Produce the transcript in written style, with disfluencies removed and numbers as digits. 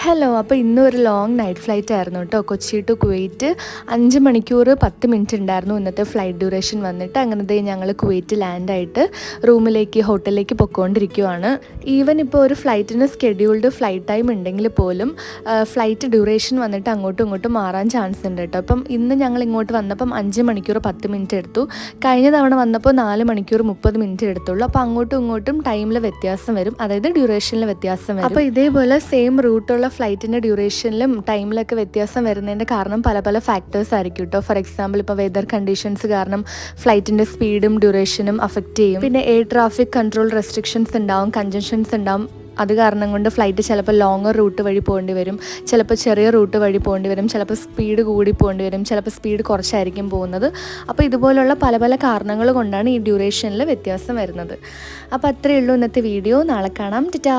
Hello, അപ്പോൾ ഇന്നൊരു long night flight ആയിരുന്നു കേട്ടോ. കൊച്ചി ടു കുവൈറ്റ് 5 മണിക്കൂർ 10 മിനിറ്റ് ഉണ്ടായിരുന്നു ഇന്നത്തെ ഫ്ലൈറ്റ് ഡ്യൂറേഷൻ വന്നിട്ട്. അങ്ങനത്തെ ഞങ്ങൾ കുവൈറ്റ് ലാൻഡായിട്ട് ഹോട്ടലിലേക്ക് പൊയ്ക്കൊണ്ടിരിക്കുവാണ്. ഈവൻ ഇപ്പോൾ ഒരു ഫ്ലൈറ്റിന് സ്കെഡ്യൂൾഡ് ഫ്ലൈറ്റ് ടൈം ഉണ്ടെങ്കിൽ പോലും ഫ്ലൈറ്റ് ഡ്യൂറേഷൻ വന്നിട്ട് അങ്ങോട്ടും ഇങ്ങോട്ടും മാറാൻ ചാൻസ് ഉണ്ട് കേട്ടോ. അപ്പം ഇന്ന് ഞങ്ങൾ ഇങ്ങോട്ട് വന്നപ്പം 5 മണിക്കൂർ 10 മിനിറ്റ് എടുത്തു. കഴിഞ്ഞ തവണ വന്നപ്പോൾ 4 മണിക്കൂർ 30 മിനിറ്റ് എടുത്തുള്ളൂ. അപ്പോൾ അങ്ങോട്ടും ഇങ്ങോട്ടും ടൈമിൽ വ്യത്യാസം വരും, അതായത് ഡ്യൂറേഷനിൽ വ്യത്യാസം വരും. അപ്പോൾ ഇതേപോലെ സെയിം റൂട്ടുള്ള ഫ്ലൈറ്റിൻ്റെ ഡ്യൂറേഷനിലും ടൈമിലൊക്കെ വ്യത്യാസം വരുന്നതിൻ്റെ കാരണം പല ഫാക്ടേഴ്സ് ആയിരിക്കും കേട്ടോ. ഫോർ എക്സാമ്പിൾ ഇപ്പോൾ വെതർ കണ്ടീഷൻസ് കാരണം ഫ്ലൈറ്റിൻ്റെ സ്പീഡും ഡ്യൂറേഷനും അഫക്റ്റ് ചെയ്യും. പിന്നെ എയർ ട്രാഫിക് കൺട്രോൾ റെസ്ട്രിക്ഷൻസ് ഉണ്ടാവും, കൺജഷൻസ് ഉണ്ടാവും. അത് കാരണം കൊണ്ട് ഫ്ലൈറ്റ് ചിലപ്പോൾ ലോങ്ങർ റൂട്ട് വഴി പോകേണ്ടി വരും, ചിലപ്പോൾ ചെറിയ റൂട്ട് വഴി പോകേണ്ടി വരും, ചിലപ്പോൾ സ്പീഡ് കൂടി പോകേണ്ടി വരും, ചിലപ്പോൾ സ്പീഡ് കുറച്ചായിരിക്കും പോകുന്നത്. അപ്പോൾ ഇതുപോലുള്ള പല കാരണങ്ങൾ കൊണ്ടാണ് ഈ ഡ്യൂറേഷനിൽ വ്യത്യാസം വരുന്നത്. അപ്പോൾ അത്രയേ ഉള്ളൂ ഇന്നത്തെ വീഡിയോ. നാളെ കാണാം. ടാറ്റാ.